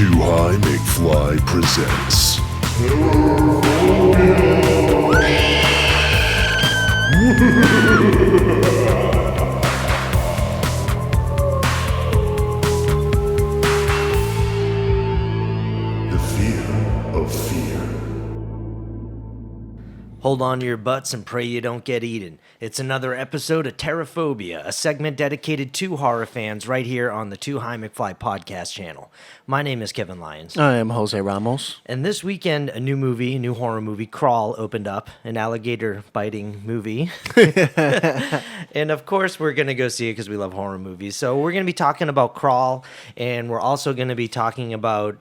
Too High McFly presents The Fear of Fear. Hold on to your butts and pray you don't get eaten. It's another episode of Terror-Phobia, a segment dedicated to horror fans right here on the Too High McFly podcast channel. My name is Kevin Lyons. I am Jose Ramos. And this weekend, a new horror movie, Crawl, opened up, an alligator-biting movie. And of course, we're going to go see it because we love horror movies. So we're going to be talking about Crawl, and we're also going to be talking about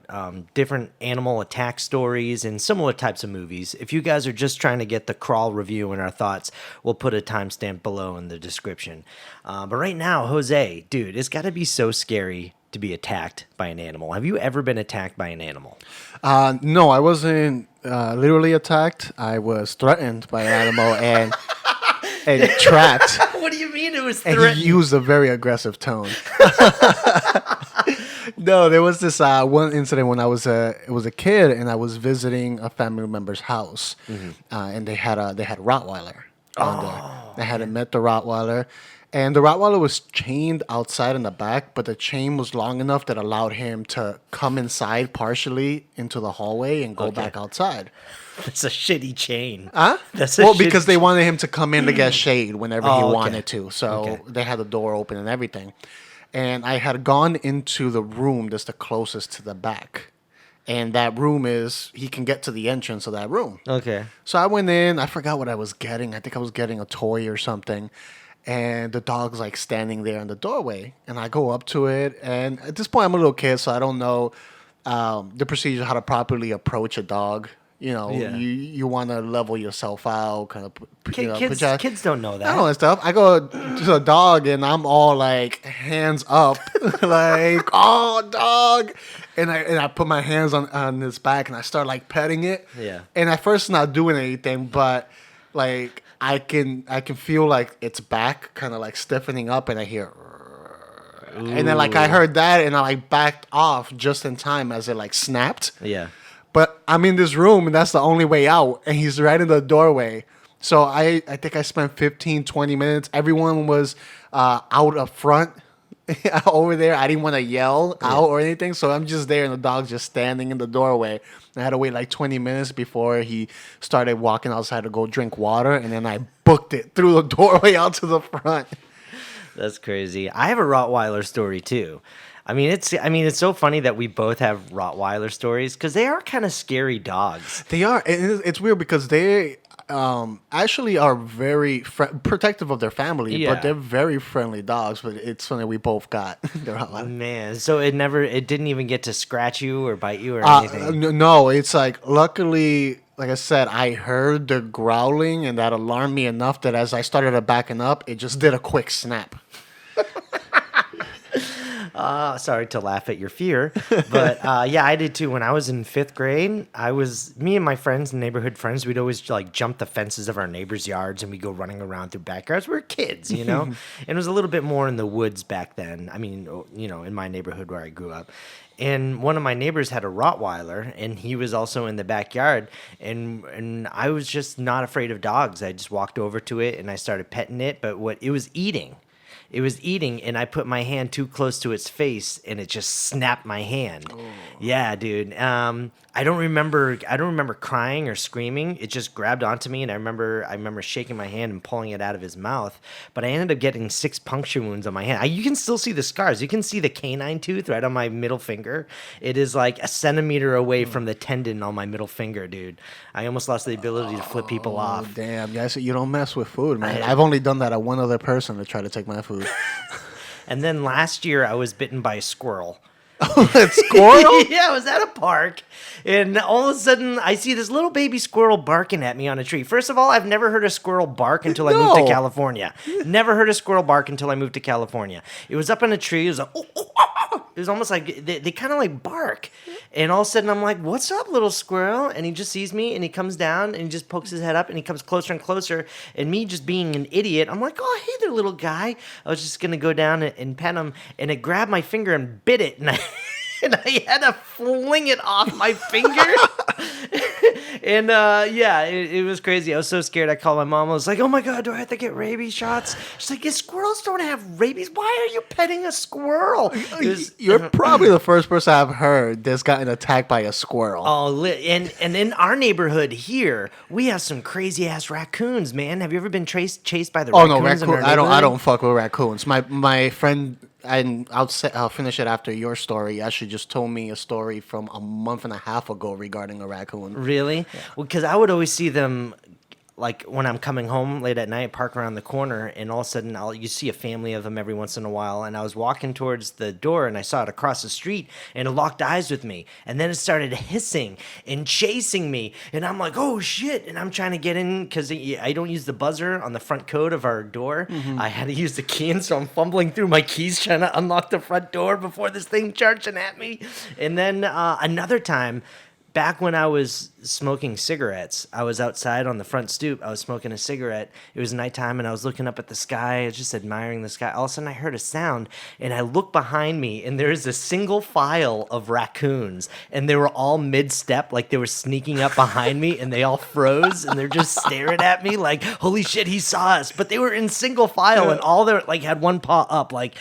different animal attack stories and similar types of movies. If you guys are just trying to get the Crawl review and our thoughts, we'll put a timestamp below in the description. But right now, Jose, dude, it's got to be so scary to be attacked by an animal. Have you ever been attacked by an animal? No, I wasn't literally attacked. I was threatened by an animal and trapped. What do you mean it was And threatened? he used a very aggressive tone. No, there was this one incident when I was a kid and I was visiting a family member's house, and they had Rottweiler. I hadn't met the Rottweiler. And the Rottweiler was chained outside in the back, but the chain was long enough that allowed him to come inside partially into the hallway and go back outside. That's a shitty chain. Huh? Because they wanted him to come in to get shade whenever he wanted to. So they had the door open and everything. And I had gone into the room that's the closest to the back. And that room he can get to the entrance of that room. Okay. So I went in. I forgot what I was getting. I think I was getting a toy or something. And the dog's like standing there in the doorway. And I go up to it. And at this point, I'm a little kid, so I don't know the procedure, how to properly approach a dog. You know, you want to level yourself out, kind of. Kids don't know that. I know that stuff. I go to the dog and I'm all like hands up, like, oh, dog. And I put my hands on his back and I start like petting it. Yeah. And at first not doing anything, but like I can feel like its back kind of like stiffening up and I hear. Ooh. And then like I heard that and I like backed off just in time as it like snapped. Yeah. But I'm in this room, and that's the only way out. And he's right in the doorway. So I think I spent 15, 20 minutes. Everyone was out up front over there. I didn't want to yell out or anything. So I'm just there, and the dog's just standing in the doorway. I had to wait like 20 minutes before he started walking outside to go drink water. And then I booked it through the doorway out to the front. That's crazy. I have a Rottweiler story, too. I mean, it's so funny that we both have Rottweiler stories because they are kind of scary dogs. They are. It's weird because they actually are very protective of their family, but they're very friendly dogs. But it's funny we both got the Rottweiler. Man, so it didn't even get to scratch you or bite you or anything? No, it's like, luckily, like I said, I heard the growling and that alarmed me enough that as I started backing up, it just did a quick snap. Sorry to laugh at your fear, but I did too. When I was in 5th grade, me and my friends, neighborhood friends, we'd always like jump the fences of our neighbors' yards and we'd go running around through backyards. We were kids, you know, and it was a little bit more in the woods back then. I mean, you know, in my neighborhood where I grew up. And one of my neighbors had a Rottweiler, and he was also in the backyard. And I was just not afraid of dogs. I just walked over to it and I started petting it, but it was eating. It was eating, and I put my hand too close to its face, and it just snapped my hand. Oh. Yeah, dude. I don't remember crying or screaming. It just grabbed onto me, and I remember shaking my hand and pulling it out of his mouth. But I ended up getting 6 puncture wounds on my hand. You can still see the scars. You can see the canine tooth right on my middle finger. It is like a centimeter away from the tendon on my middle finger, dude. I almost lost the ability to flip people off. Damn, guys, you don't mess with food, man. I've only done that at one other person to try to take my food. And then last year, I was bitten by a squirrel. A squirrel? Yeah, I was at a park, and all of a sudden, I see this little baby squirrel barking at me on a tree. First of all, I've never heard a squirrel bark until I moved to California. Never heard a squirrel bark until I moved to California. It was up in a tree. It was like, oh, oh, oh, oh. It was almost like they kind of like bark. And all of a sudden I'm like, what's up, little squirrel? And he just sees me and he comes down and he just pokes his head up and he comes closer and closer. And me just being an idiot, I'm like, oh, hey there, little guy. I was just going to go down and pet him. And it grabbed my finger and bit it. And and I had to fling it off my finger. And it was crazy. I was so scared. I called my mom. I was like, "Oh my god, do I have to get rabies shots?" She's like, "Yeah, squirrels don't have rabies. Why are you petting a squirrel?" You're probably the first person I've heard that's gotten attacked by a squirrel. Oh, and in our neighborhood here, we have some crazy ass raccoons, man. Have you ever been chased by the Oh raccoons? no, raccoon! In our I neighborhood? don't fuck with raccoons. My friend, and I'll finish it after your story. Actually, just told me a story from a month and a half ago regarding a raccoon. Really? Well, because I would always see them, like when I'm coming home late at night, park around the corner, and all of a sudden you see a family of them every once in a while. And I was walking towards the door, and I saw it across the street, and it locked eyes with me. And then it started hissing and chasing me, and I'm like, "Oh shit!" And I'm trying to get in because I don't use the buzzer on the front code of our door. I had to use the key, and so I'm fumbling through my keys trying to unlock the front door before this thing charging at me. And then another time, back when I was smoking cigarettes, I was outside on the front stoop. I was smoking a cigarette. It was nighttime, and I was looking up at the sky. I was just admiring the sky. All of a sudden, I heard a sound, and I looked behind me, and there is a single file of raccoons, and they were all mid-step, like they were sneaking up behind me, and they all froze, and they're just staring at me like, "Holy shit, he saw us!" But they were in single file, and all their had one paw up, like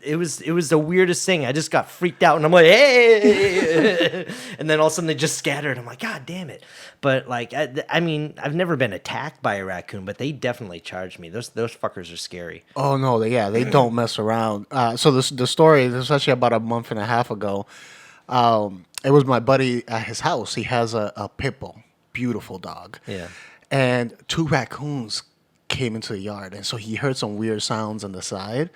it was the weirdest thing. I just got freaked out, and I'm like, "Hey!" And then all of a sudden they just scattered. I'm like, "God damn it!" But I mean, I've never been attacked by a raccoon, but they definitely charged me. Those fuckers are scary. Oh no, they don't mess around. So the story, this was actually about a month and a half ago. It was my buddy at his house. He has a pit bull, beautiful dog. Yeah. And 2 raccoons came into the yard, and so he heard some weird sounds on the side.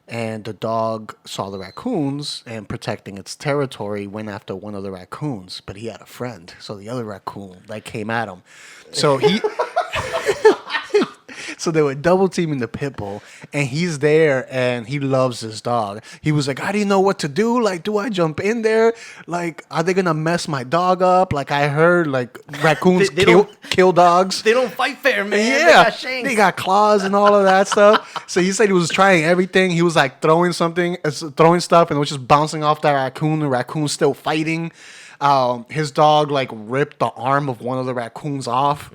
And the dog saw the raccoons, and protecting its territory, went after one of the raccoons. But he had a friend, so the other raccoon came at him. So he, so they were double teaming the pit bull, and he's there, and he loves his dog. He was like, "I didn't know what to do. Like, do I jump in there? Like, are they gonna mess my dog up? Like, I heard raccoons kill dogs. They don't fight fair, man. Yeah, they got claws and all of that stuff." So he said he was trying everything. He was like throwing stuff, and it was just bouncing off that raccoon. The raccoon's still fighting. His dog ripped the arm of one of the raccoons off.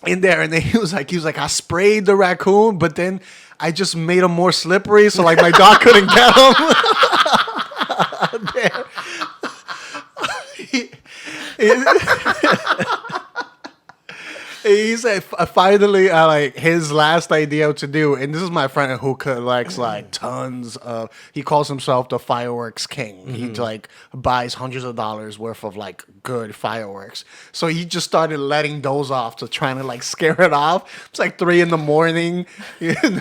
In there, and then he was like, "I sprayed the raccoon, but then I just made him more slippery, so my dog couldn't get him." He said finally, his last idea what to do, and this is my friend who collects tons of. He calls himself the fireworks king. Mm-hmm. He buys hundreds of dollars worth of good fireworks. So he just started letting those off to trying to scare it off. It's 3 a.m. It's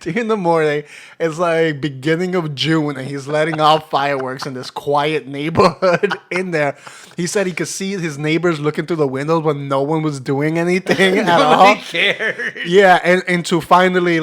3 a.m. It's beginning of June, and he's letting off fireworks in this quiet neighborhood in there. He said he could see his neighbors looking through the windows, but no one was doing anything at all. Nobody cared. Yeah, and to finally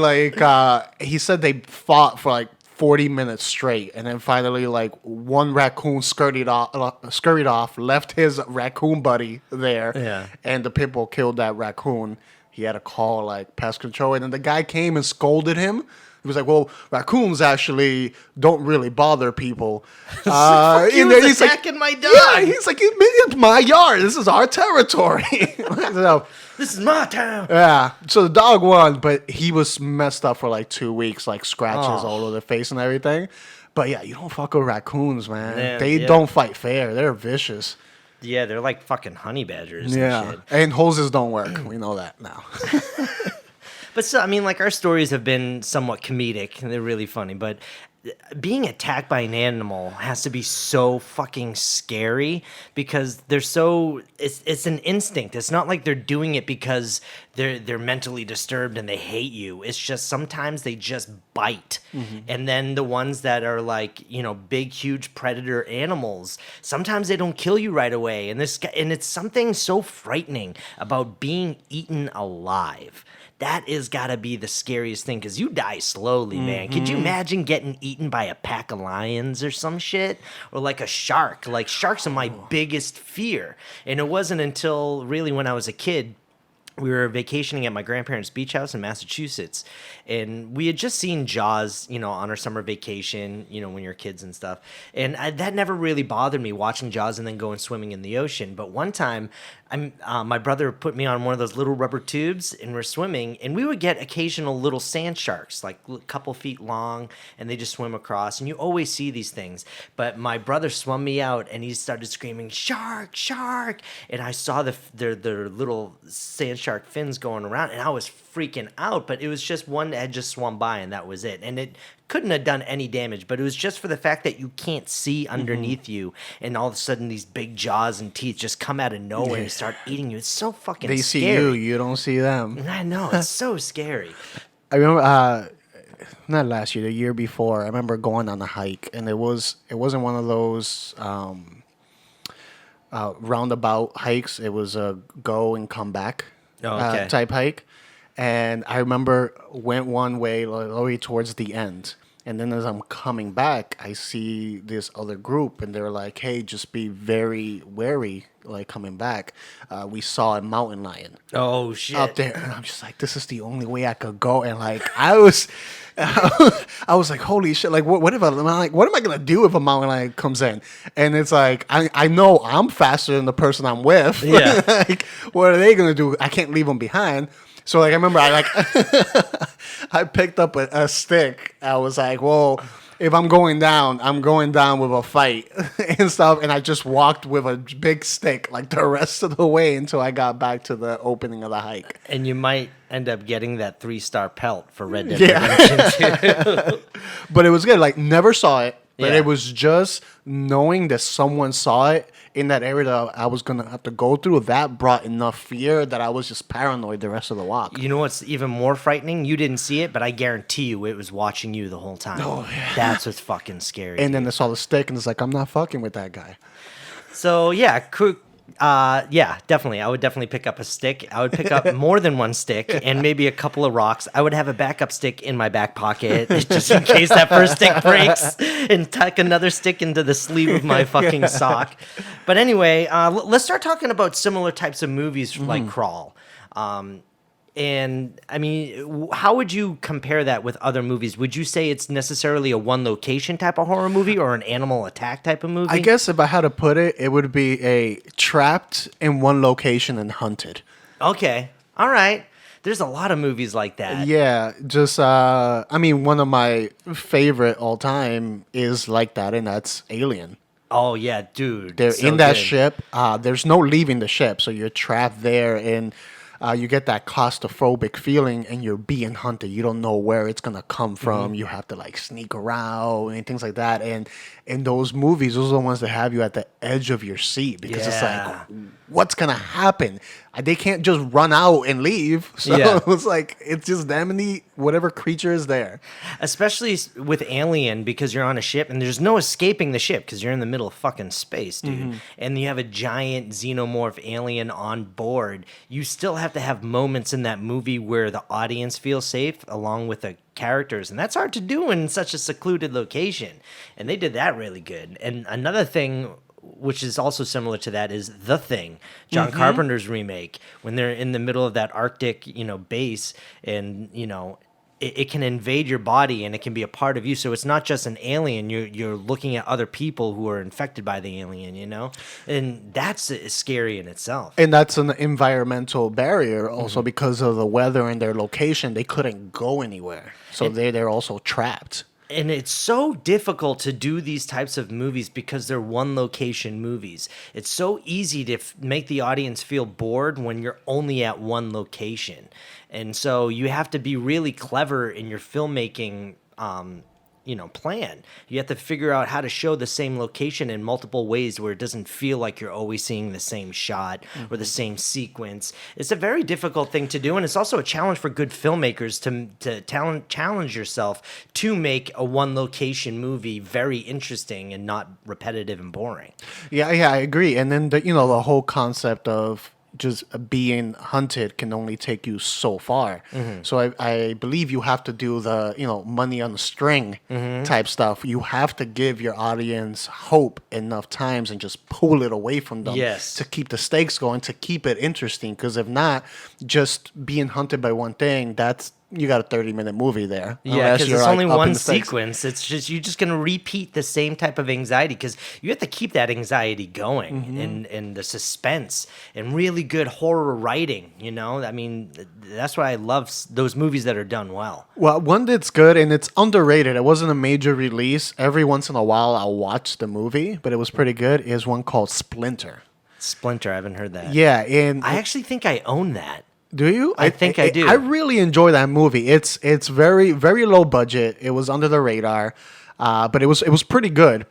he said they fought for 40 minutes straight, and then finally one raccoon scurried off, left his raccoon buddy there. Yeah. And the pit bull killed that raccoon. He had to call pest control, and then the guy came and scolded him. He was like, "Well, raccoons actually don't really bother people." He's attacking my dog. Yeah, he's like, "It's my yard. This is our territory." So, this is my town. yeah. So the dog won, but he was messed up for 2 weeks, scratches all over the face and everything. But yeah, you don't fuck with raccoons, man. Yeah, They don't fight fair. They're vicious. Yeah, they're like fucking honey badgers. Yeah, and shit. and hoses don't work. We know that now. But still, I mean, our stories have been somewhat comedic, and they're really funny, but being attacked by an animal has to be so fucking scary because they're so it's an instinct. It's not like they're doing it because they're mentally disturbed and they hate you. It's just sometimes they just bite. Mm-hmm. And then the ones that are big huge predator animals, sometimes they don't kill you right away. And it's something so frightening about being eaten alive. That is gotta be the scariest thing because you die slowly, man. Could you imagine getting eaten by a pack of lions or some shit? Or a shark? Sharks are my biggest fear. And it wasn't until really when I was a kid we were vacationing at my grandparents' beach house in Massachusetts, and we had just seen Jaws, on our summer vacation, when you're kids and stuff. And that never really bothered me, watching Jaws and then going swimming in the ocean. But one time, my brother put me on one of those little rubber tubes, and we're swimming, and we would get occasional little sand sharks, like a couple feet long, and they just swim across. And you always see these things. But my brother swum me out, and he started screaming, "Shark, shark!" And I saw their little sand shark fins going around, and I was freaking out. But it was just one that had just swum by, and that was it. And it couldn't have done any damage, but it was just for the fact that you can't see underneath you, and all of a sudden these big jaws and teeth just come out of nowhere and start eating you. It's so fucking They scary. see you, you don't see them. I know, it's so scary. I remember, not last year, the year before, I remember going on a hike, and it wasn't one of those roundabout hikes. It was a go and come back type hike. And I remember went one way all the way towards the end. And then as I'm coming back, I see this other group, and they're like, "Hey, just be very wary, like coming back. We saw a mountain lion Oh shit! up there." And I'm just like, this is the only way I could go. And like, I was like, holy shit! Like, what if what am I gonna do if a mountain lion comes in? And it's like, I know I'm faster than the person I'm with. Yeah. Like, what are they gonna do? I can't leave them behind. So like I remember I picked up a stick. I was like, well, if I'm going down with a fight and stuff. And I just walked with a big stick like the rest of the way until I got back to the opening of the hike. And you might end up getting that 3-star pelt for Red Dead Redemption too. But it was good. Like, never saw it. But Yeah. it was just knowing that someone saw it in that area that I was going to have to go through. That brought enough fear that I was just paranoid the rest of the walk. You know what's even more frightening? You didn't see it, but I guarantee you it was watching you the whole time. Oh, yeah. That's what's fucking scary. And then I saw the stick, and it's like, I'm not fucking with that guy. So yeah, yeah, definitely. I would definitely pick up a stick. I would pick up more than one stick and maybe a couple of rocks. I would have a backup stick in my back pocket just in case that first stick breaks, and tuck another stick into the sleeve of my fucking sock. But anyway, let's start talking about similar types of movies like Crawl. And I mean, how would you compare that with other movies? Would you say it's necessarily a one location type of horror movie or an animal attack type of movie? I guess if I had to put it, it would be a trapped in one location and hunted. Okay. All right. There's a lot of movies like that. Yeah, just I mean, one of my favorite all time is like that, and that's Alien. Oh yeah, dude. They're so in that good. ship. There's no leaving the ship, so you're trapped there, and you get that claustrophobic feeling, and you're being hunted. You don't know where it's gonna come from. You have to like sneak around and things like that. And in those movies, those are the ones that have you at the edge of your seat because it's Yeah. like, what's gonna happen? They can't just run out and leave. So Yeah. it's like it's just them and whatever creature is there. Especially with Alien, because you're on a ship and there's no escaping the ship because you're in the middle of fucking space, dude. And you have a giant xenomorph alien on board. You still have to have moments in that movie where the audience feels safe along with the characters, and that's hard to do in such a secluded location. And they did that really good. And another thing, which is also similar to that, is The Thing, John Carpenter's remake, when they're in the middle of that Arctic, base, and it can invade your body and it can be a part of you. So it's not just an alien. You're looking at other people who are infected by the alien, and that's scary in itself. And that's an environmental barrier also because of the weather and their location. They couldn't go anywhere. So they're also trapped. And it's so difficult to do these types of movies because they're one location movies. It's so easy to make the audience feel bored when you're only at one location. And so you have to be really clever in your filmmaking plan. You have to figure out how to show the same location in multiple ways where it doesn't feel like you're always seeing the same shot or the same sequence. It's a very difficult thing to do, and it's also a challenge for good filmmakers to challenge yourself to make a one location movie very interesting and not repetitive and boring. Yeah, I agree. And then the whole concept of just being hunted can only take you so far. So I believe you have to do the, money on the string type stuff. You have to give your audience hope enough times and just pull it away from them to keep the stakes going, to keep it interesting. Because if not, just being hunted by one thing, you got a 30-minute movie there. Yeah, because it's only up in one the stakes. sequence. It's just you're just going to repeat the same type of anxiety because you have to keep that anxiety going and the suspense and really good horror writing. I mean, that's why I love those movies that are done well. Well, one that's good and it's underrated. It wasn't a major release. Every once in a while, I'll watch the movie, but it was pretty good. Is one called Splinter. Splinter, I haven't heard that. Yeah, and I actually think I own that. Do you? I think I do. I really enjoy that movie. It's very very low budget. It was under the radar, but it was pretty good.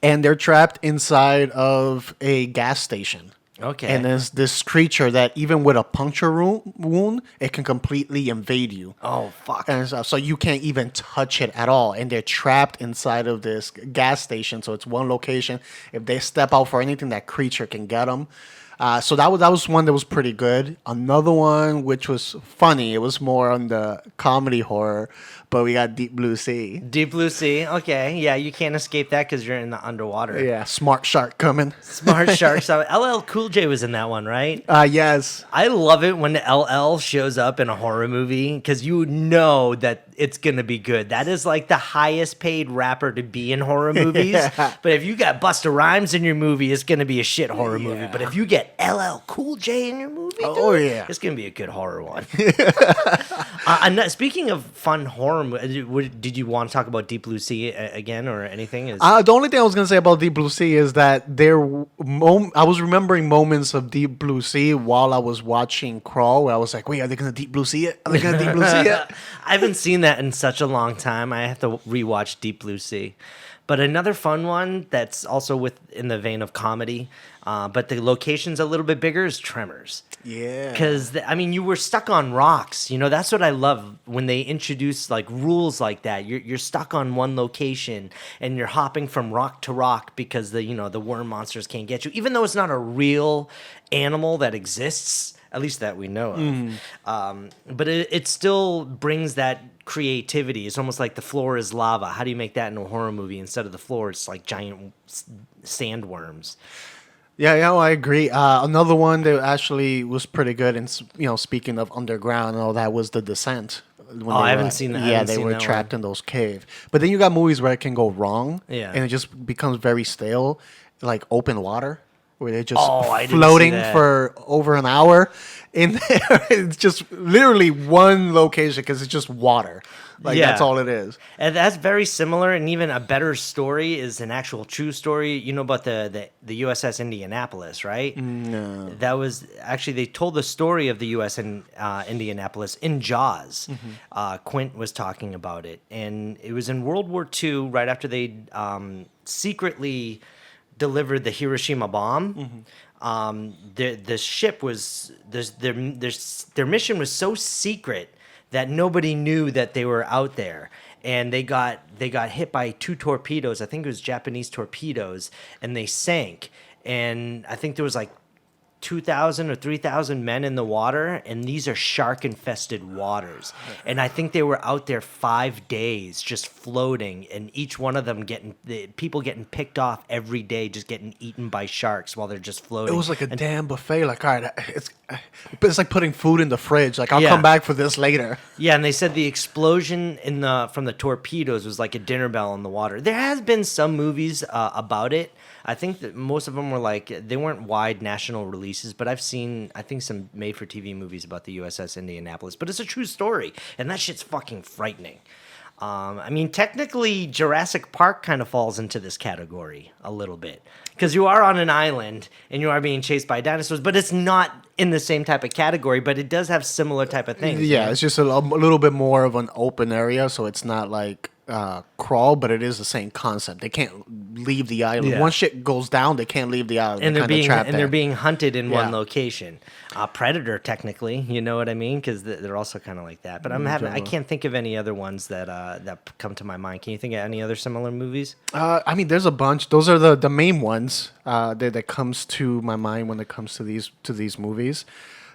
And they're trapped inside of a gas station. Okay. And there's this creature that even with a puncture wound, it can completely invade you. Oh fuck! And so you can't even touch it at all. And they're trapped inside of this gas station. So it's one location. If they step out for anything, that creature can get them. So that was one that was pretty good. Another one which was funny. It was more on the comedy horror, but we got Deep Blue Sea. Deep Blue Sea. Okay, yeah, you can't escape that because you're in the underwater. Yeah, smart shark coming. Smart shark. So LL Cool J was in that one, right? Yes. I love it when LL shows up in a horror movie because you know that it's gonna be good. That is like the highest paid rapper to be in horror movies. Yeah. But if you got Busta Rhymes in your movie, it's gonna be a shit horror movie. But if you get LL Cool J in your movie, dude, it's gonna be a good horror one. And speaking of fun horror, did you want to talk about Deep Blue Sea again or anything? The only thing I was gonna say about Deep Blue Sea is that I was remembering moments of Deep Blue Sea while I was watching Crawl, where I was like, "Wait, are they gonna Deep Blue Sea it? Are they gonna Deep Blue Sea it?" I haven't seen that in such a long time. I have to rewatch Deep Blue Sea. But another fun one that's also in the vein of comedy, but the location's a little bit bigger, is Tremors. Yeah. Because, you were stuck on rocks. That's what I love when they introduce, rules like that. You're stuck on one location, and you're hopping from rock to rock because the worm monsters can't get you. Even though it's not a real animal that exists, at least that we know of. But it still brings that creativity. It's almost like the floor is lava. How do you make that in a horror movie? Instead of the floor, it's like giant sandworms. Yeah, I agree. Another one that actually was pretty good, and speaking of underground, that was The Descent. I haven't seen that. Yeah, they were trapped in those caves. But then you got movies where it can go wrong, and it just becomes very stale, like Open Water, where they're just floating for over an hour in there. It's just literally one location because it's just water. That's all it is. And that's very similar, and even a better story is an actual true story. You know about the USS Indianapolis, right? No. That was actually, they told the story of the Indianapolis in Jaws. Quint was talking about it, and it was in World War II, right after they secretly delivered the Hiroshima bomb. The ship was their mission was so secret that nobody knew that they were out there, and they got hit by 2 torpedoes. I think it was Japanese torpedoes, and they sank. And I think there was 2,000 or 3,000 men in the water, and these are shark-infested waters. And I think they were out there 5 days just floating, and each one of them people getting picked off every day, just getting eaten by sharks while they're just floating. It was like a damn buffet. All right, it's like putting food in the fridge. I'll come back for this later. Yeah, and they said the explosion from the torpedoes was like a dinner bell in the water. There has been some movies about it. I think that most of them were they weren't wide national releases, but I've seen, I think, some made-for-TV movies about the USS Indianapolis. But it's a true story, and that shit's fucking frightening. Technically, Jurassic Park kind of falls into this category a little bit. Because you are on an island, and you are being chased by dinosaurs, but it's not in the same type of category, but it does have similar type of things. Yeah, it's just a little bit more of an open area, so it's not like crawl, but it is the same concept. They can't leave the island. Yeah. Once shit goes down, they can't leave the island. And they're there. being hunted in one Yeah. location. Predator, technically, you know what I mean? Because they're also kind of like that. But I can't think of any other ones that come to my mind. Can you think of any other similar movies? I mean, there's a bunch. Those are the main ones that comes to my mind when it comes to these movies.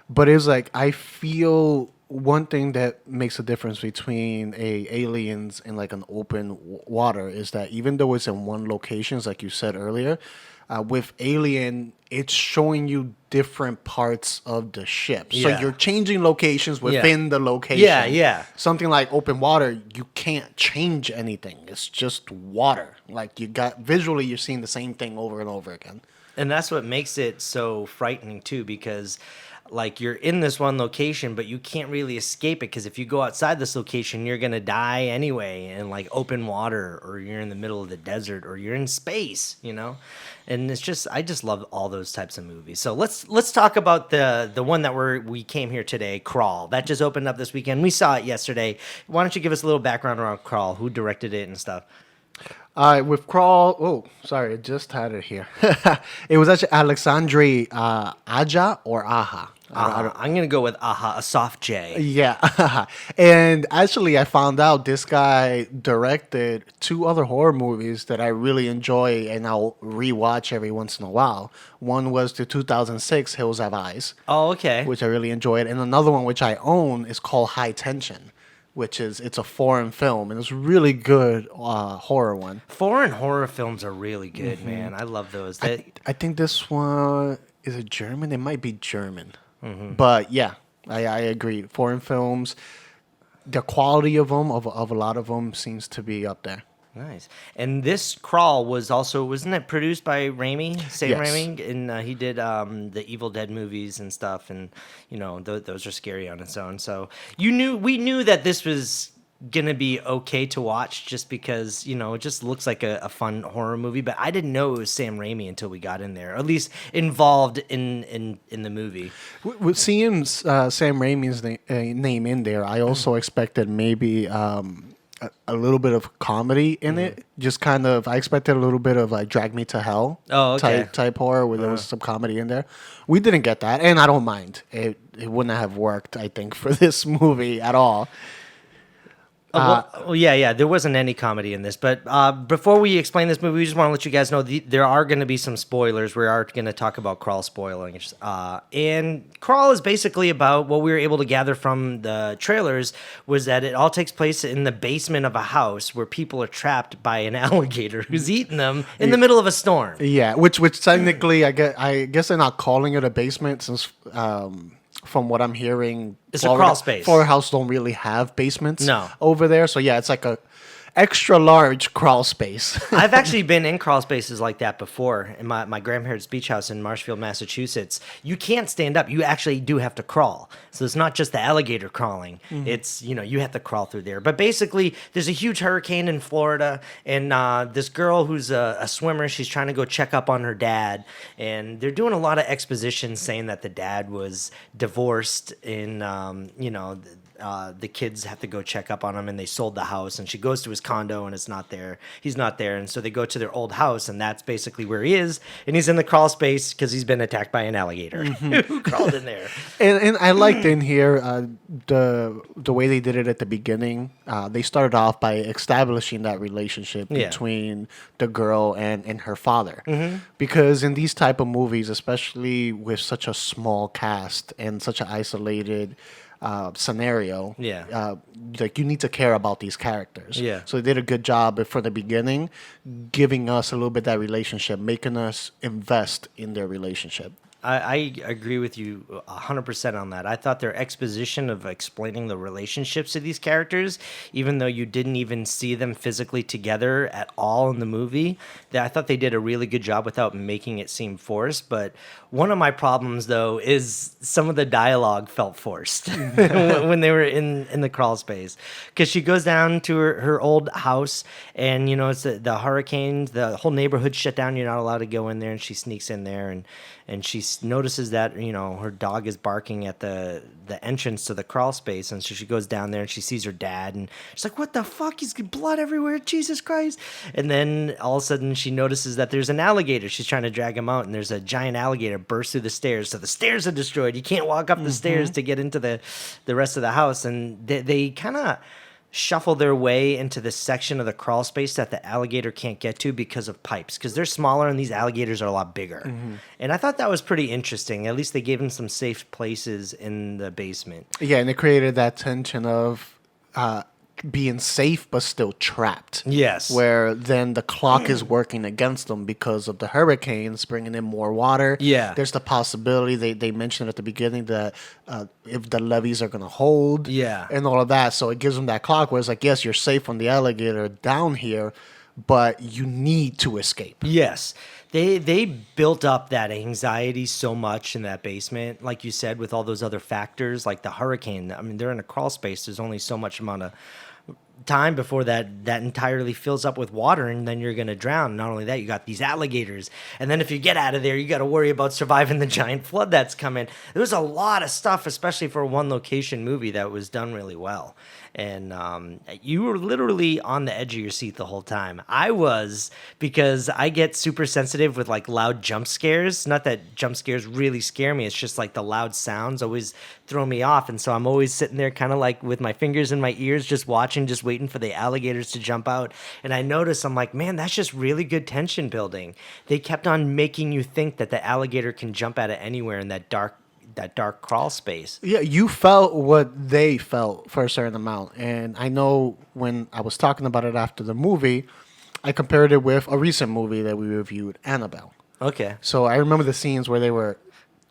But it's like I feel one thing that makes a difference between aliens and like an open water is that even though it's in one location, like you said earlier, with Alien, it's showing you different parts of the ship. So Yeah. you're changing locations within the location. Yeah. Something like open water, you can't change anything. It's just water. Like visually, you're seeing the same thing over and over again. And that's what makes it so frightening too, because like you're in this one location, but you can't really escape it, because if you go outside this location, you're gonna die anyway in like open water, or you're in the middle of the desert, or you're in space, you know. And I just love all those types of movies. So let's talk about the one that we came here today, Crawl. That just opened up this weekend. We saw it yesterday. Why don't you give us a little background around Crawl? Who directed it and stuff? With Crawl, I just had it here. It was actually Alexandre Aja or Aja. I'm going to go with a soft J. Yeah. And actually, I found out this guy directed 2 other horror movies that I really enjoy and I'll rewatch every once in a while. One was the 2006 Hills Have Eyes. Oh, okay. Which I really enjoyed. And another one, which I own, is called High Tension, it's a foreign film, and it's a really good horror one. Foreign horror films are really good, man. I love those. I think this one, is it German? It might be German. But yeah, I agree. Foreign films, the quality of them, of a lot of them, seems to be up there. Nice. And this Crawl wasn't it produced by Raimi, Sam Yes. Raimi? And he did the Evil Dead movies and stuff, and you know those are scary on its own. So we knew that this was gonna be okay to watch, just because it just looks like a fun horror movie. But I didn't know it was Sam Raimi until we got in there, or at least involved in the movie. With seeing Sam Raimi's name in there, I also expected maybe a little bit of comedy in it. Just kind of, I expected a little bit of like Drag Me to Hell type horror where there was some comedy in there. We didn't get that, and I don't mind. It wouldn't have worked, I think, for this movie at all. Yeah, there wasn't any comedy in this. But before we explain this movie, we just want to let you guys know there are going to be some spoilers. We are going to talk about Crawl spoiling. And Crawl is basically about, what we were able to gather from the trailers was that it all takes place in the basement of a house where people are trapped by an alligator who's eating them in the middle of a storm. Yeah, which technically, I guess they're not calling it a basement since... from what I'm hearing, it's a crawl space. Florida House don't really have basements over there. So yeah, it's like a extra large crawl space. I've actually been in crawl spaces like that before. In my grandparents' beach house in Marshfield, Massachusetts, you can't stand up. You actually do have to crawl. So it's not just the alligator crawling. It's, you have to crawl through there. But basically, there's a huge hurricane in Florida, and this girl who's a swimmer, she's trying to go check up on her dad. And they're doing a lot of exposition saying that the dad was divorced and, the kids have to go check up on him, and they sold the house, and she goes to his condo and it's not there. He's not there. And so they go to their old house, and that's basically where he is. And he's in the crawl space because he's been attacked by an alligator who crawled in there. And I liked in here the way they did it at the beginning. They started off by establishing that relationship between the girl and her father. Because in these type of movies, especially with such a small cast and such an isolated scenario, like you need to care about these characters. So they did a good job from the beginning, giving us a little bit of that relationship, making us invest in their relationship. I agree with you 100% on that. I thought their exposition of explaining the relationships of these characters, even though you didn't even see them physically together at all in the movie, I thought they did a really good job without making it seem forced. But one of my problems, though, is some of the dialogue felt forced when they were in the crawl space. Because she goes down to her old house, and, it's the hurricane, the whole neighborhood shut down. You're not allowed to go in there, and she sneaks in there, and she's notices that her dog is barking at the entrance to the crawl space, and so she goes down there and she sees her dad, and she's like, "What the fuck? He's got blood everywhere! Jesus Christ!" And then all of a sudden she notices that there's an alligator. She's trying to drag him out, and there's a giant alligator burst through the stairs. So the stairs are destroyed. You can't walk up the stairs to get into the rest of the house, and they kind of shuffle their way into this section of the crawl space that the alligator can't get to because of pipes, because they're smaller and these alligators are a lot bigger. And I thought that was pretty interesting. At least they gave them some safe places in the basement. Yeah, and it created that tension of being safe but still trapped. Yes. Where then the clock is working against them because of the hurricanes bringing in more water. Yeah. There's the possibility, they mentioned at the beginning that if the levees are going to hold. Yeah. And all of that. So it gives them that clock where it's like, yes, you're safe from the alligator down here, but you need to escape. Yes. They built up that anxiety so much in that basement, like you said, with all those other factors, like the hurricane. I mean, they're in a crawl space. There's only so much amount of time before that entirely fills up with water, and then you're going to drown. Not only that, you got these alligators, and then if you get out of there, you got to worry about surviving the giant flood that's coming. There was a lot of stuff, especially for a one location movie, that was done really well. And you were literally on the edge of your seat the whole time. I was, because I get super sensitive with like loud jump scares. Not that jump scares really scare me. It's just like the loud sounds always throw me off. And so I'm always sitting there kind of like with my fingers in my ears, just watching, just waiting for the alligators to jump out. And I noticed, I'm like, man, that's just really good tension building. They kept on making you think that the alligator can jump out of anywhere in that dark crawl space. Yeah, you felt what they felt for a certain amount. And I know when I was talking about it after the movie, I compared it with a recent movie that we reviewed, Annabelle. Okay. So I remember the scenes where they were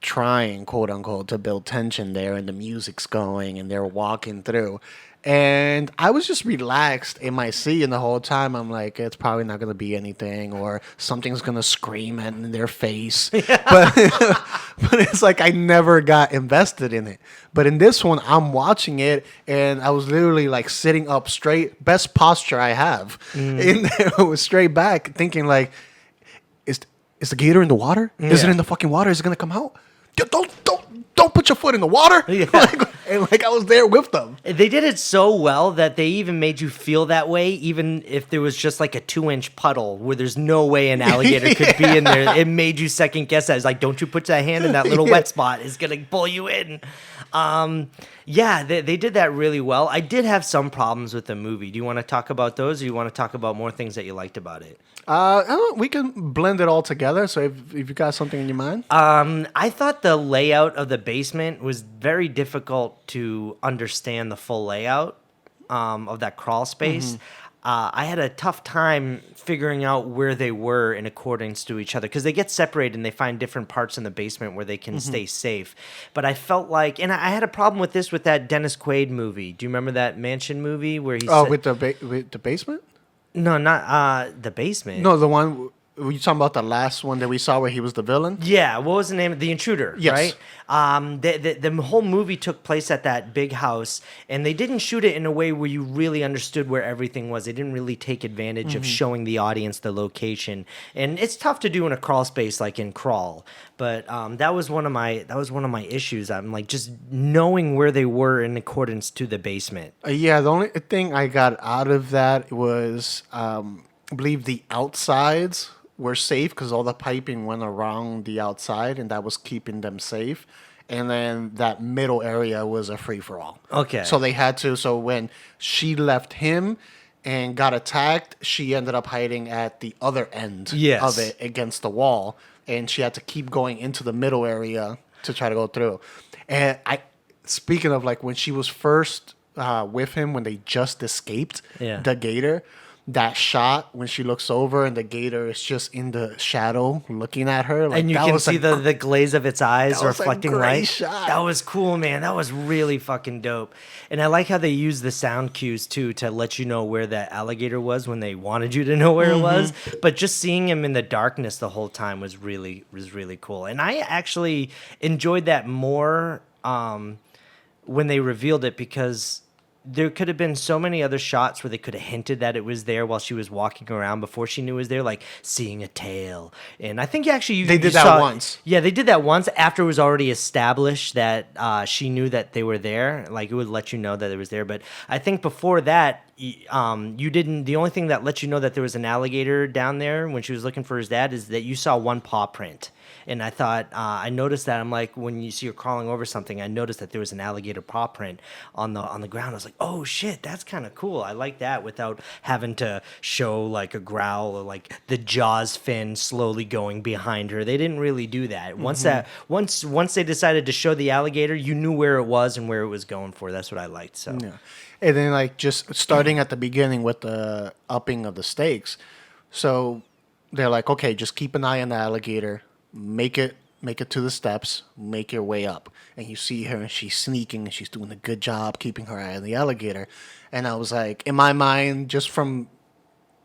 trying, quote unquote, to build tension there, and the music's going and they're walking through. And I was just relaxed in my seat, and the whole time I'm like, it's probably not going to be anything, or something's going to scream in their face. But it's like I never got invested in it. But in this one, I'm watching it, and I was literally like sitting up straight, best posture I have. In there, I was straight back, thinking like, is the gator in the water? Is it in the fucking water? Is it going to come out? Don't put your foot in the water. Yeah. Like I was there with them. They did it so well that they even made you feel that way, even if there was just like a 2-inch puddle where there's no way an alligator could be in there. It made you second guess that. It's like, don't you put that hand in that little wet spot. It's going to pull you in. Yeah, they did that really well. I did have some problems with the movie. Do you want to talk about those, or you want to talk about more things that you liked about it? We can blend it all together. So if you got something in your mind, I thought the layout of the basement was very difficult to understand the full layout of that crawl space. I had a tough time figuring out where they were in accordance to each other, because they get separated and they find different parts in the basement where they can stay safe. But I felt like, and I had a problem with this with that Dennis Quaid movie. Do you remember that mansion movie where he? With the basement? No, not the basement. No, the one. Were you talking about the last one that we saw where he was the villain? Yeah, what was the name? The Intruder, yes. Right? The whole movie took place at that big house, and they didn't shoot it in a way where you really understood where everything was. They didn't really take advantage of showing the audience the location, and it's tough to do in a crawl space like in Crawl. But that was one of my issues. I'm like, just knowing where they were in accordance to the basement. Yeah, the only thing I got out of that was, I believe the outsides were safe because all the piping went around the outside, and that was keeping them safe. And then that middle area was a free-for-all. Okay. So they had to. So when she left him and got attacked, she ended up hiding at the other end of it against the wall. And she had to keep going into the middle area to try to go through. And speaking of like when she was first with him, when they just escaped the gator, that shot when she looks over and the gator is just in the shadow looking at her, like, and you can see the glaze of its eyes reflecting light. Shot. That was cool, man. That was really fucking dope. And I like how they use the sound cues too to let you know where that alligator was when they wanted you to know where it was. But just seeing him in the darkness the whole time was really cool. And I actually enjoyed that more when they revealed it, because there could have been so many other shots where they could have hinted that it was there while she was walking around before she knew it was there, like seeing a tail. And I think actually They did that saw, once. Yeah, they did that once after it was already established that she knew that they were there. Like it would let you know that it was there. But I think before that, you didn't. The only thing that let you know that there was an alligator down there when she was looking for his dad is that you saw one paw print. And I thought, I noticed that. I'm like, when you see her crawling over something, I noticed that there was an alligator paw print on the ground. I was like, oh shit, that's kind of cool. I like that without having to show like a growl or like the jaws fin slowly going behind her. They didn't really do that. Once they decided to show the alligator, you knew where it was and where it was going for. That's what I liked. So Yeah. And then like just starting at the beginning with the upping of the stakes. So they're like, okay, just keep an eye on the alligator. Make it to the steps, make your way up. And you see her and she's sneaking and she's doing a good job keeping her eye on the alligator. And I was like, in my mind, just from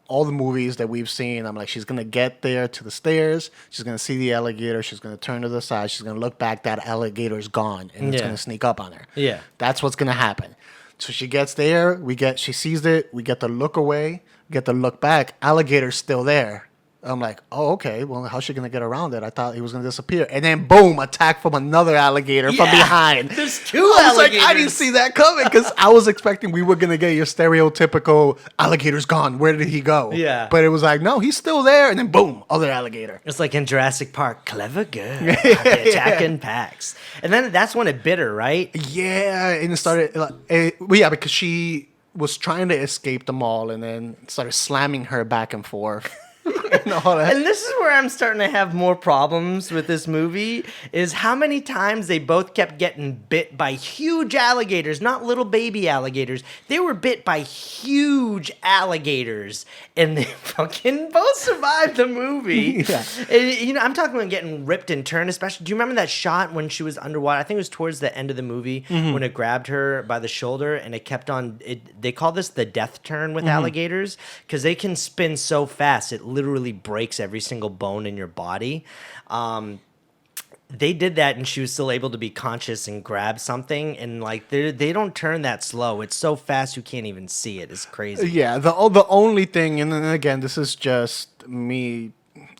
all the movies that we've seen, I'm like, she's going to get there to the stairs. She's going to see the alligator. She's going to turn to the side. She's going to look back. That alligator is gone. And it's going to sneak up on her. Yeah. That's what's going to happen. So she gets there. She sees it. We get the look away. Get the look back. Alligator's still there. I'm like, oh, okay. Well, how's she going to get around it? I thought he was going to disappear. And then, boom, attack from another alligator from behind. There's two I was alligators. like, I didn't see that coming because I was expecting we were going to get your stereotypical alligator's gone. Where did he go? Yeah. But it was like, no, he's still there. And then, boom, other alligator. It's like in Jurassic Park, clever girl, attacking packs. And then that's when it bit her, right? Yeah. And it started, yeah, because she was trying to escape the mall and then started slamming her back and forth. And all that. And this is where I'm starting to have more problems with this movie, is how many times they both kept getting bit by huge alligators, not little baby alligators. They were bit by huge alligators, and they fucking both survived the movie. Yeah. And, I'm talking about getting ripped and turned, especially. Do you remember that shot when she was underwater? I think it was towards the end of the movie when it grabbed her by the shoulder, and it kept on. They call this the death turn with alligators, because they can spin so fast, it literally breaks every single bone in your body. They did that, and she was still able to be conscious and grab something. And like they don't turn that slow. It's so fast you can't even see it. It's crazy. Yeah, the only thing, and then again, this is just me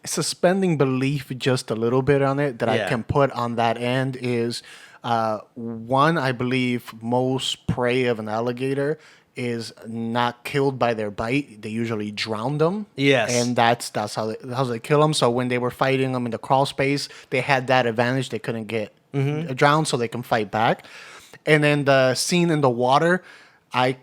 suspending belief just a little bit on it that I can put on that end is one, I believe most prey of an alligator is not killed by their bite. They usually drown them. Yes. And that's how they kill them. So when they were fighting them in the crawl space, they had that advantage. They couldn't get drowned, so they can fight back. And then the scene in the water, I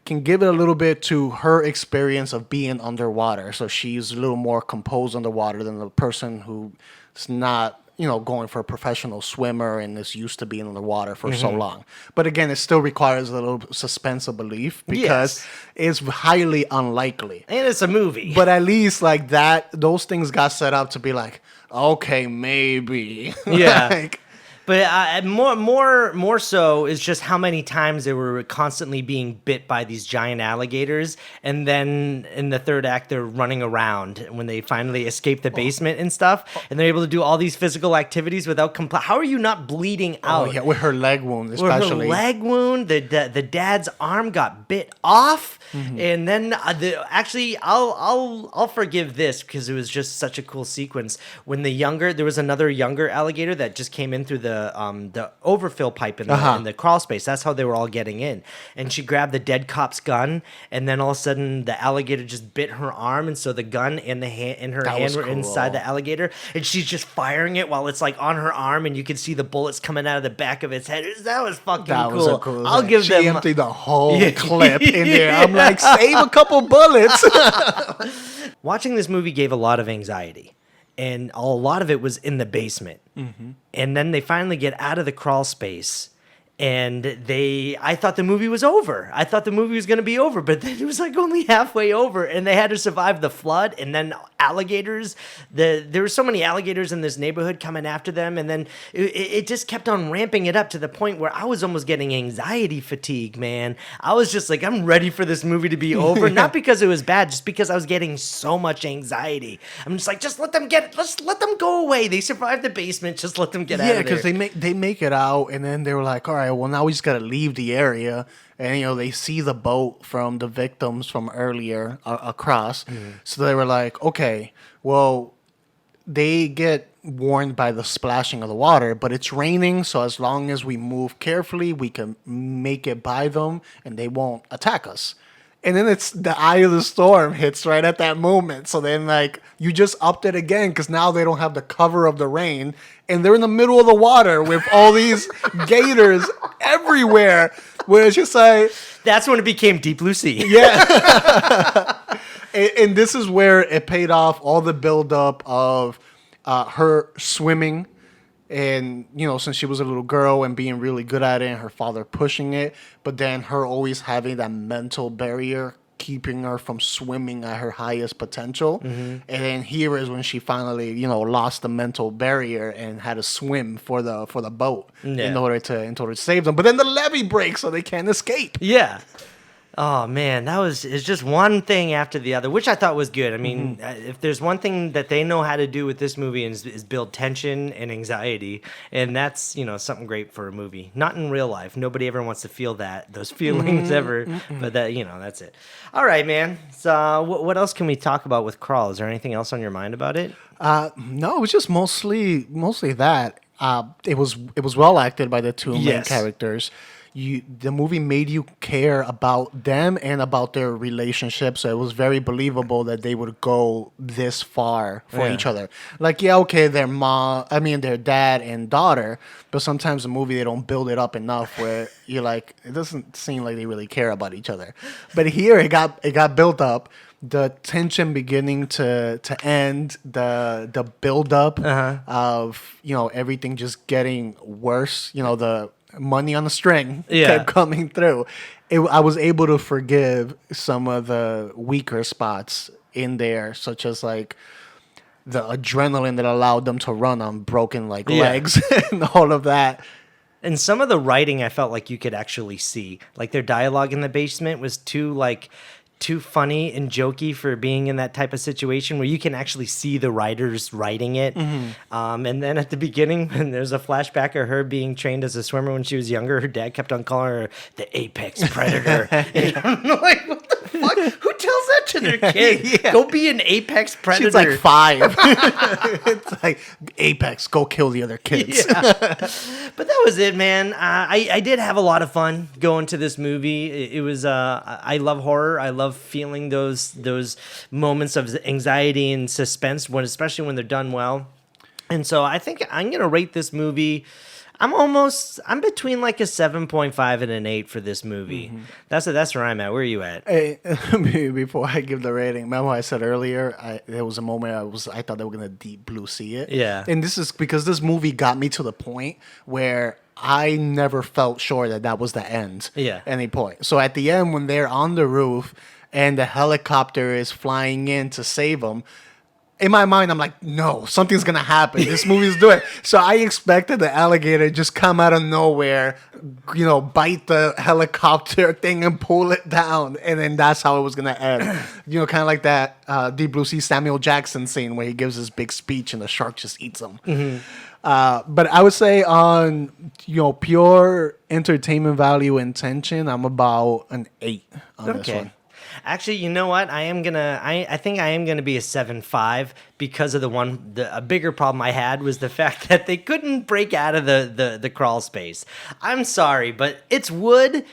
can give it a little bit to her experience of being underwater. So she's a little more composed underwater than the person who's not, going for a professional swimmer and is used to being in the water for so long. But again, it still requires a little suspense of belief because it's highly unlikely. And it's a movie. But at least like that, those things got set up to be like, okay, maybe. Yeah. Like, But more so is just how many times they were constantly being bit by these giant alligators, and then in the third act they're running around when they finally escape the basement and stuff, and they're able to do all these physical activities without How are you not bleeding out? oh yeah, with her leg wound especially. With her leg wound, the dad's arm got bit off, and then I'll forgive this because it was just such a cool sequence when there was another younger alligator that just came in through the overfill pipe in the crawl space. That's how they were all getting in. And she grabbed the dead cop's gun, and then all of a sudden the alligator just bit her arm, and so the gun and her hand were inside the alligator, and she's just firing it while it's like on her arm, and you can see the bullets coming out of the back of its head. That was fucking That cool. was a cool. I'll give she them. emptied the whole clip in there. I'm like, save a couple bullets. Watching this movie gave a lot of anxiety, and a lot of it was in the basement. And then they finally get out of the crawl space, and I thought the movie was over. I thought the movie was going to be over, but then it was like only halfway over, and they had to survive the flood, and then alligators. There were so many alligators in this neighborhood coming after them, and then it just kept on ramping it up to the point where I was almost getting anxiety fatigue, man. I was just like, I'm ready for this movie to be over, not because it was bad, just because I was getting so much anxiety. I'm just like, just let them go away. They survived the basement, just let them get out of there. Yeah, because they make it out, and then they were like, all right, right, well, now we just got to leave the area. And, they see the boat from the victims from earlier across. So they were like, okay, well, they get warned by the splashing of the water, but it's raining. So as long as we move carefully, we can make it by them and they won't attack us. And then it's the eye of the storm hits right at that moment. So then, you just upped it again because now they don't have the cover of the rain. And they're in the middle of the water with all these gators everywhere. Where it's just like... That's when it became Deep Blue Sea. Yeah. and this is where it paid off all the buildup of her swimming. And, since she was a little girl and being really good at it and her father pushing it, but then her always having that mental barrier keeping her from swimming at her highest potential. And then here is when she finally, lost the mental barrier and had to swim for the boat in order to save them. But then the levee breaks so they can't escape. Yeah. Oh man, it's just one thing after the other, which I thought was good. I mean, if there's one thing that they know how to do with this movie is build tension and anxiety, and that's something great for a movie. Not in real life. Nobody ever wants to feel those feelings ever, but that's it. All right, man. So what else can we talk about with Crawl? Is there anything else on your mind about it? No, it was just mostly that. It was well acted by the two main characters. The movie made you care about them and about their relationship, so it was very believable that they would go this far for each other. Their dad and daughter, but sometimes the movie they don't build it up enough where you're like, it doesn't seem like they really care about each other. But here it got built up. The tension beginning to end, the build up of everything just getting worse. The money on the string kept coming through. I was able to forgive some of the weaker spots in there, such as the adrenaline that allowed them to run on broken legs and all of that. And some of the writing I felt like you could actually see. Like their dialogue in the basement was too funny and jokey for being in that type of situation where you can actually see the writers writing it. And then at the beginning, when there's a flashback of her being trained as a swimmer when she was younger, her dad kept on calling her the apex predator. And I'm like, what the fuck? Who tells that to their kid? Go be an apex predator. She's like 5. It's like, apex, go kill the other kids. But that was it, man. I did have a lot of fun going to this movie. It was, I love horror. I love feeling those moments of anxiety and suspense, especially when they're done well. And so I think I'm gonna rate this movie. I'm between a 7.5 and an 8 for this movie. That's where I'm at. Where are you at? Hey, before I give the rating, remember I said earlier there was a moment I thought they were gonna Deep Blue Sea it. Yeah. And this is because this movie got me to the point where I never felt sure that was the end. Yeah. At any point. So at the end, when they're on the roof and the helicopter is flying in to save them, in my mind, I'm like, no, something's going to happen. This movie's doing it. So I expected the alligator just come out of nowhere, bite the helicopter thing and pull it down. And then that's how it was going to end. Kind of like that Deep Blue Sea Samuel Jackson scene where he gives his big speech and the shark just eats him. But I would say on, pure entertainment value and tension, I'm about an 8 on this one. Actually, you know what? I think I am gonna be a 7.5 because of a bigger problem I had was the fact that they couldn't break out of the crawl space. I'm sorry, but it's wood,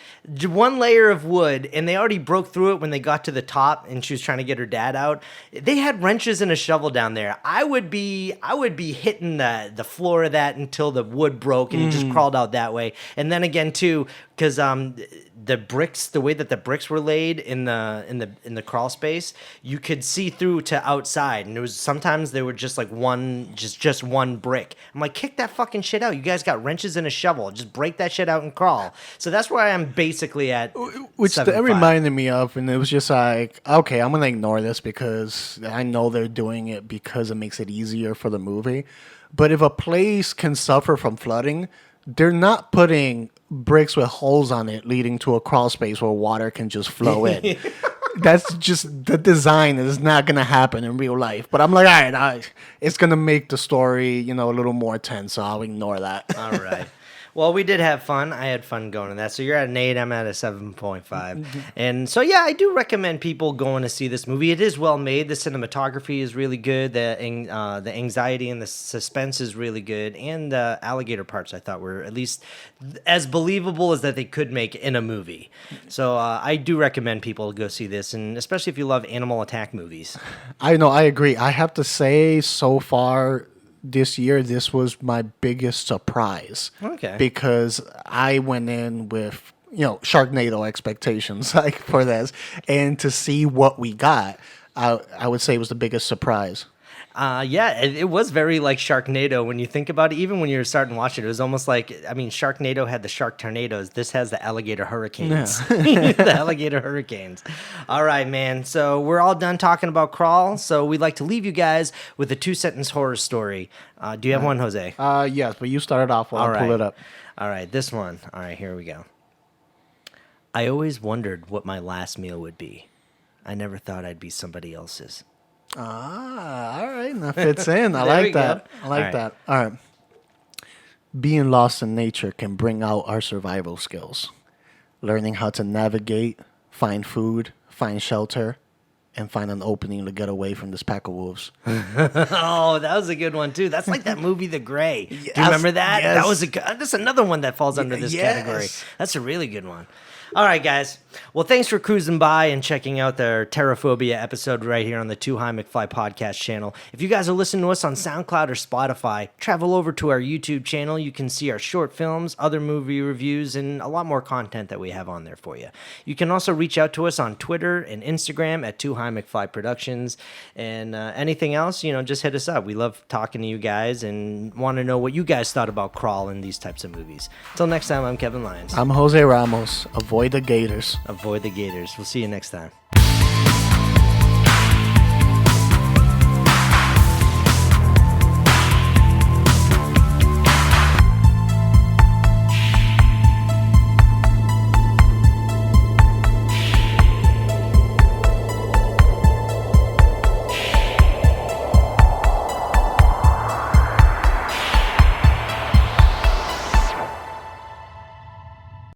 one layer of wood, and they already broke through it when they got to the top and she was trying to get her dad out. They had wrenches and a shovel down there. I would be hitting the floor of that until the wood broke and it just crawled out that way. And then again too, because the bricks, the way that the bricks were laid in the crawl space, you could see through to outside, and sometimes they were just just one brick. I'm like, kick that fucking shit out. You guys got wrenches and a shovel. Just break that shit out and crawl. So that's where I am basically at. Which 7.5. that reminded me of, and it was just like, okay, I'm gonna ignore this because I know they're doing it because it makes it easier for the movie. But if a place can suffer from flooding, they're not putting bricks with holes on it leading to a crawl space where water can just flow in. That's just the design is not going to happen in real life. But I'm like, all right, it's going to make the story, a little more tense, so I'll ignore that. All right. Well, we did have fun. I had fun going to that. So you're at an 8. I'm at a 7.5. And so, yeah, I do recommend people going to see this movie. It is well made. The cinematography is really good. The anxiety and the suspense is really good. And the alligator parts, I thought, were at least as believable as that they could make in a movie. So I do recommend people go see this, and especially if you love animal attack movies. I know, I agree. I have to say, so far this year, this was my biggest surprise. Okay. Because I went in with, Sharknado expectations like for this. And to see what we got, I would say was the biggest surprise. Yeah, it was very like Sharknado when you think about it. Even when you were starting to watch it, it was almost like, Sharknado had the shark tornadoes. This has the alligator hurricanes. The alligator hurricanes. All right, man. So we're all done talking about Crawl. So we'd like to leave you guys with a 2-sentence horror story. Do you have one, Jose? Yes, but you started off while I pull it up. All right, this one. All right, here we go. I always wondered what my last meal would be. I never thought I'd be somebody else's. All right. That fits in. I There we like that. go. I like that. All right. Being lost in nature can bring out our survival skills. Learning how to navigate, find food, find shelter, and find an opening to get away from this pack of wolves. Oh, that was a good one, too. That's like that movie, The Gray. Do you Yes, remember that? yes. That was that's another one that falls under this Yes. category. That's a really good one. All right, guys. Well, thanks for cruising by and checking out their Terror-Phobia episode right here on the Too High McFly podcast channel. If you guys are listening to us on SoundCloud or Spotify, travel over to our YouTube channel. You can see our short films, other movie reviews, and a lot more content that we have on there for you. You can also reach out to us on Twitter and Instagram at Too High McFly Productions. And anything else, just hit us up. We love talking to you guys and want to know what you guys thought about Crawl and these types of movies. Until next time, I'm Kevin Lyons. I'm Jose Ramos. Avoid the gators. Avoid the gators. We'll see you next time.